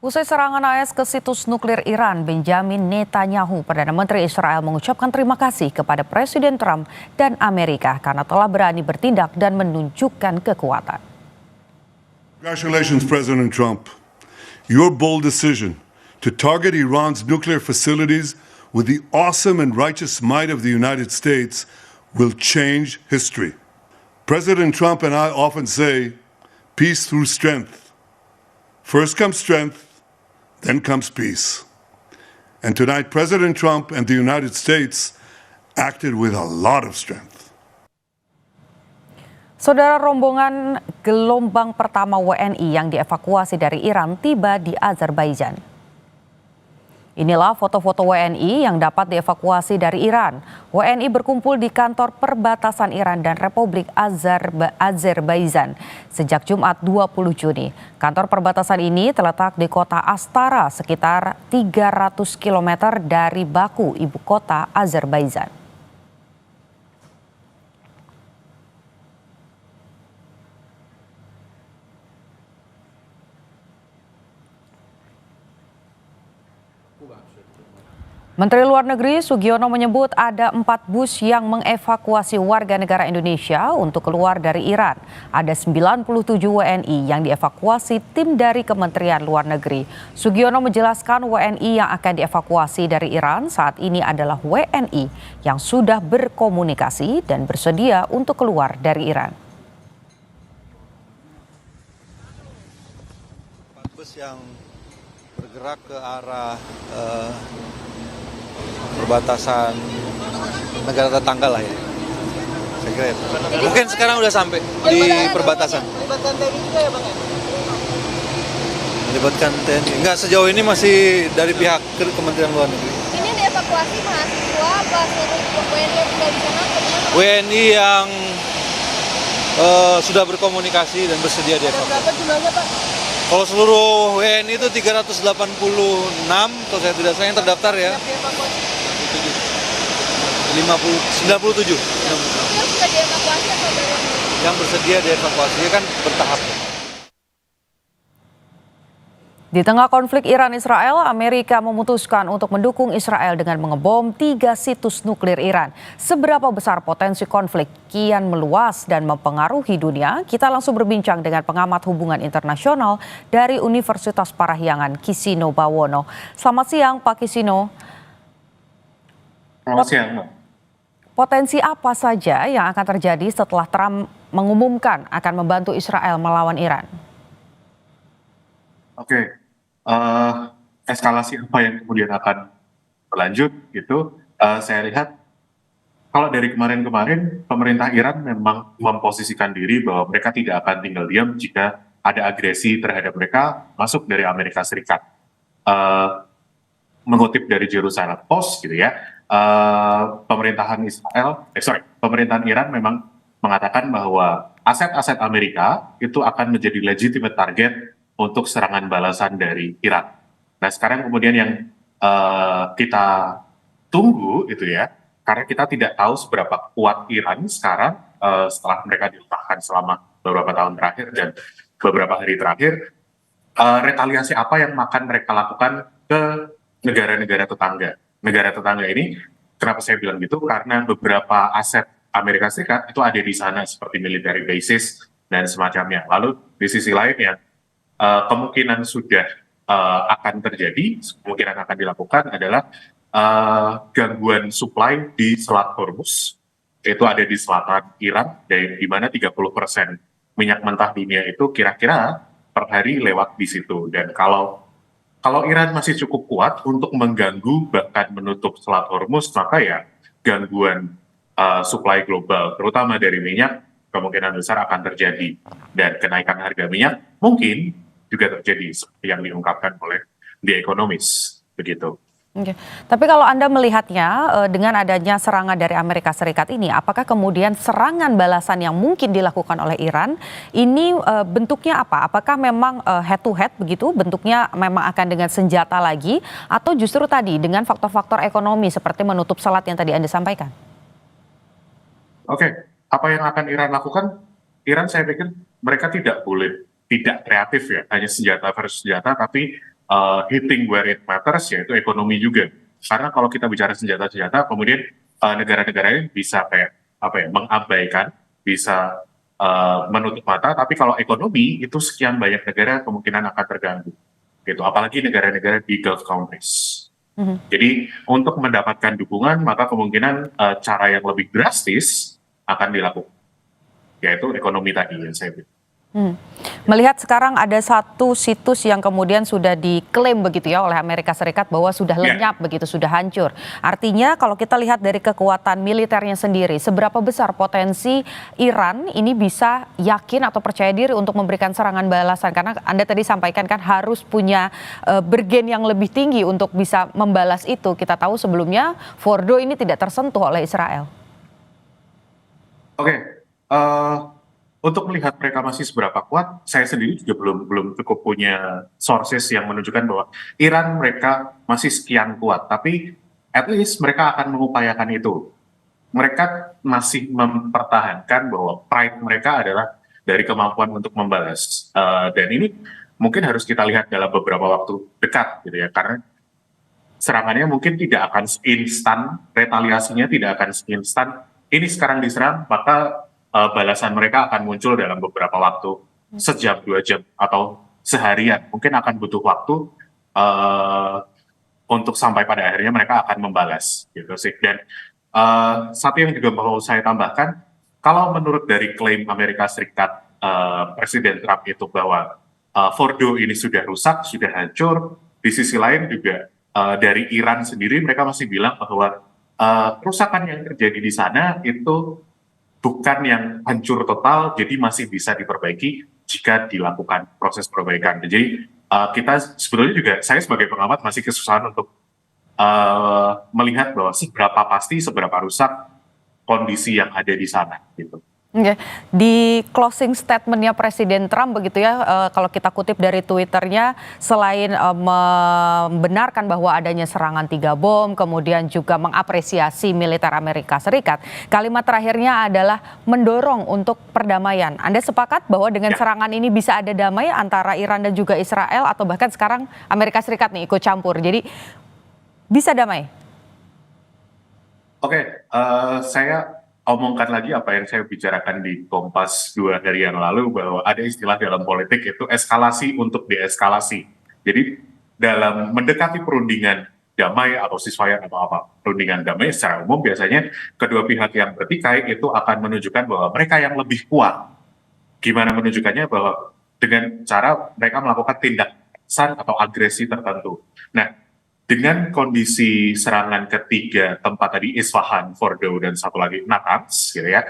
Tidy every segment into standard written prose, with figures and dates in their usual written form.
Usai serangan AS ke situs nuklir Iran, Benjamin Netanyahu, Perdana Menteri Israel, mengucapkan terima kasih kepada Presiden Trump dan Amerika karena telah berani bertindak dan menunjukkan kekuatan. Congratulations, President Trump. Your bold decision to target Iran's nuclear facilities with the awesome and righteous might of the United States will change history. President Trump and I often say, peace through strength. First comes strength, then comes peace. And tonight, President Trump and the United States acted with a lot of strength. Saudara, rombongan gelombang pertama WNI yang dievakuasi dari Iran tiba di Azerbaijan. Inilah foto-foto WNI yang dapat dievakuasi dari Iran. WNI berkumpul di kantor perbatasan Iran dan Republik Azerbaijan sejak Jumat 20 Juni. Kantor perbatasan ini terletak di kota Astara, sekitar 300 km dari Baku, ibu kota Azerbaijan. Menteri Luar Negeri Sugiono menyebut ada 4 bus yang mengevakuasi warga negara Indonesia untuk keluar dari Iran. Ada 97 WNI yang dievakuasi tim dari Kementerian Luar Negeri. Sugiono menjelaskan WNI yang akan dievakuasi dari Iran saat ini adalah WNI yang sudah berkomunikasi dan bersedia untuk keluar dari Iran. Bus yang bergerak ke arah perbatasan negara tetangga lah ya. Saya kira itu. Mungkin sekarang udah sampai di perbatasan. Melibatkan TNI juga ya Bang ya? Melibatkan TNI. Enggak, sejauh ini masih dari pihak Kementerian Luar Negeri. Ini dievakuasi mahasiswa apa seluruh WNI yang tinggal di sana? WNI yang sudah berkomunikasi dan bersedia dievakuasi. Berapa jumlahnya Pak? Kalau seluruh WNI itu 386, kalau saya tidak salah yang terdaftar ya. 97. Yang sudah dievakuasi atau belum? Yang bersedia dievakuasi kan bertahap. Di tengah konflik Iran-Israel, Amerika memutuskan untuk mendukung Israel dengan mengebom 3 situs nuklir Iran. Seberapa besar potensi konflik kian meluas dan mempengaruhi dunia? Kita langsung berbincang dengan pengamat hubungan internasional dari Universitas Parahyangan, Kisino Bawono. Selamat siang, Pak Kisino. Selamat siang, Mbak. Potensi apa saja yang akan terjadi setelah Trump mengumumkan akan membantu Israel melawan Iran? Oke, eskalasi apa yang kemudian akan berlanjut gitu, saya lihat kalau dari kemarin-kemarin pemerintah Iran memang memposisikan diri bahwa mereka tidak akan tinggal diam jika ada agresi terhadap mereka masuk dari Amerika Serikat. Mengutip dari Jerusalem Post gitu ya, pemerintahan Iran memang mengatakan bahwa aset-aset Amerika itu akan menjadi legitimate target untuk serangan balasan dari Iran. Nah sekarang kemudian yang kita tunggu itu ya, karena kita tidak tahu seberapa kuat Iran sekarang setelah mereka diletakkan selama beberapa tahun terakhir dan beberapa hari terakhir, retaliasi apa yang akan mereka lakukan ke negara-negara tetangga. Negara tetangga ini, kenapa saya bilang gitu? Karena beberapa aset Amerika Serikat itu ada di sana seperti military bases dan semacamnya. Lalu di sisi lainnya, kemungkinan sudah akan terjadi, kemungkinan akan dilakukan adalah gangguan supply di Selat Hormuz. Itu ada di selatan Iran, di mana 30% minyak mentah dunia itu kira-kira per hari lewat di situ. Dan kalau Iran masih cukup kuat untuk mengganggu bahkan menutup Selat Hormuz, maka ya gangguan supply global, terutama dari minyak, kemungkinan besar akan terjadi. Dan kenaikan harga minyak mungkin juga terjadi seperti yang diungkapkan oleh The Economist, begitu. Oke. Tapi kalau Anda melihatnya dengan adanya serangan dari Amerika Serikat ini, apakah kemudian serangan balasan yang mungkin dilakukan oleh Iran ini bentuknya apa? Apakah memang head to head begitu, bentuknya memang akan dengan senjata lagi, atau justru tadi dengan faktor-faktor ekonomi seperti menutup selat yang tadi Anda sampaikan? Oke, apa yang akan Iran lakukan? Iran saya pikir mereka tidak kreatif ya, hanya senjata versus senjata, tapi hitting where it matters, yaitu ekonomi juga. Karena kalau kita bicara senjata-senjata, kemudian negara-negara ini bisa kayak mengabaikan, bisa menutup mata. Tapi kalau ekonomi itu sekian banyak negara kemungkinan akan terganggu, gitu. Apalagi negara-negara di Gulf countries. Jadi untuk mendapatkan dukungan, maka kemungkinan cara yang lebih drastis akan dilakukan, yaitu ekonomi tadi yang saya bilang. Melihat sekarang ada satu situs yang kemudian sudah diklaim begitu ya oleh Amerika Serikat bahwa sudah lenyap begitu, sudah hancur. Artinya kalau kita lihat dari kekuatan militernya sendiri, seberapa besar potensi Iran ini bisa yakin atau percaya diri untuk memberikan serangan balasan? Karena Anda tadi sampaikan kan harus punya bergen yang lebih tinggi untuk bisa membalas itu. Kita tahu sebelumnya Fordo ini tidak tersentuh oleh Israel. Oke. Untuk melihat mereka masih seberapa kuat, saya sendiri juga belum cukup punya sources yang menunjukkan bahwa Iran mereka masih sekian kuat. Tapi at least mereka akan mengupayakan itu. Mereka masih mempertahankan bahwa pride mereka adalah dari kemampuan untuk membalas. Dan ini mungkin harus kita lihat dalam beberapa waktu dekat, gitu ya. Karena serangannya mungkin tidak akan instan, retaliasinya tidak akan instan. Ini sekarang diserang, maka balasan mereka akan muncul dalam beberapa waktu, sejam, 2 jam, atau seharian. Mungkin akan butuh waktu untuk sampai pada akhirnya mereka akan membalas, gitu sih. Dan satu yang juga mau saya tambahkan, kalau menurut dari klaim Amerika Serikat, Presiden Trump itu bahwa Fordo ini sudah rusak, sudah hancur, di sisi lain juga dari Iran sendiri mereka masih bilang bahwa kerusakan yang terjadi di sana itu bukan yang hancur total, jadi masih bisa diperbaiki jika dilakukan proses perbaikan. Jadi kita sebetulnya juga, saya sebagai pengamat masih kesusahan untuk melihat bahwa seberapa rusak kondisi yang ada di sana, gitu. Oke. Di closing statementnya Presiden Trump begitu ya, kalau kita kutip dari Twitternya, selain membenarkan bahwa adanya serangan 3 bom, kemudian juga mengapresiasi militer Amerika Serikat, kalimat terakhirnya adalah mendorong untuk perdamaian. Anda sepakat bahwa dengan serangan ini bisa ada damai antara Iran dan juga Israel, atau bahkan sekarang Amerika Serikat nih ikut campur, jadi bisa damai? Oke, saya omongkan lagi apa yang saya bicarakan di Kompas 2 hari yang lalu, bahwa ada istilah dalam politik itu eskalasi untuk deeskalasi. Jadi dalam mendekati perundingan damai atau ceasefire atau apa, perundingan damai secara umum biasanya kedua pihak yang bertikai itu akan menunjukkan bahwa mereka yang lebih kuat. Gimana menunjukkannya? Bahwa dengan cara mereka melakukan tindakan atau agresi tertentu. Nah, dengan kondisi serangan ketiga tempat tadi Isfahan, Fordo, dan satu lagi Natanz, gitu ya.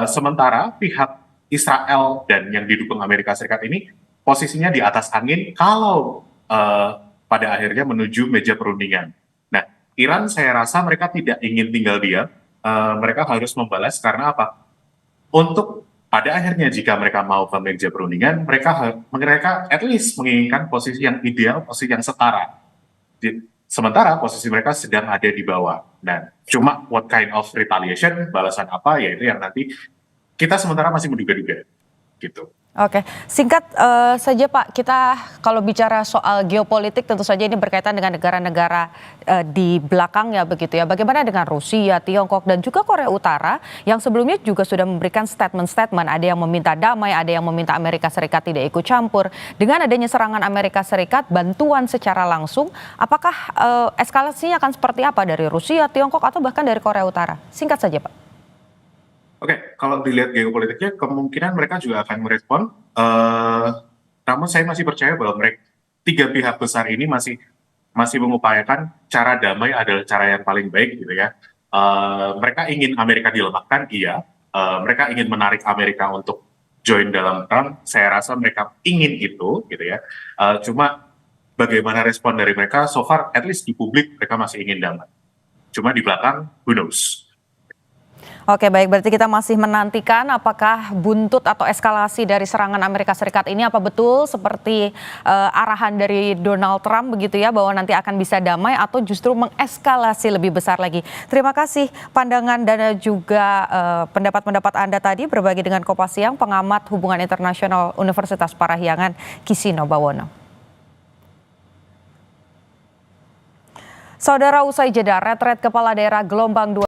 Sementara pihak Israel dan yang didukung Amerika Serikat ini posisinya di atas angin kalau pada akhirnya menuju meja perundingan. Nah, Iran saya rasa mereka tidak ingin tinggal diam, mereka harus membalas karena apa? Untuk pada akhirnya jika mereka mau ke meja perundingan, mereka at least menginginkan posisi yang ideal, posisi yang setara. Sementara posisi mereka sedang ada di bawah. Nah, cuma what kind of retaliation, balasan apa, yaitu yang nanti kita sementara masih menduga-duga, gitu. Oke, singkat saja Pak, kita kalau bicara soal geopolitik tentu saja ini berkaitan dengan negara-negara di belakangnya begitu ya. Bagaimana dengan Rusia, Tiongkok, dan juga Korea Utara yang sebelumnya juga sudah memberikan statement-statement. Ada yang meminta damai, ada yang meminta Amerika Serikat tidak ikut campur. Dengan adanya serangan Amerika Serikat, bantuan secara langsung, apakah eskalasinya akan seperti apa dari Rusia, Tiongkok, atau bahkan dari Korea Utara? Singkat saja Pak. Oke, kalau dilihat geopolitiknya, kemungkinan mereka juga akan merespon. Namun saya masih percaya bahwa tiga pihak besar ini masih mengupayakan cara damai adalah cara yang paling baik, gitu ya. Mereka ingin Amerika dilemahkan, iya. Mereka ingin menarik Amerika untuk join dalam perang. Saya rasa mereka ingin itu, gitu ya. Cuma bagaimana respon dari mereka? So far, at least di publik mereka masih ingin damai. Cuma di belakang, who knows? Oke, baik, berarti kita masih menantikan apakah buntut atau eskalasi dari serangan Amerika Serikat ini apa betul seperti arahan dari Donald Trump begitu ya, bahwa nanti akan bisa damai atau justru mengeskalasi lebih besar lagi. Terima kasih pandangan dan juga pendapat-pendapat Anda tadi berbagi dengan Kompas Siang, pengamat hubungan internasional Universitas Parahyangan Kisino Bawono. Saudara, usai jeda, retret kepala daerah gelombang 2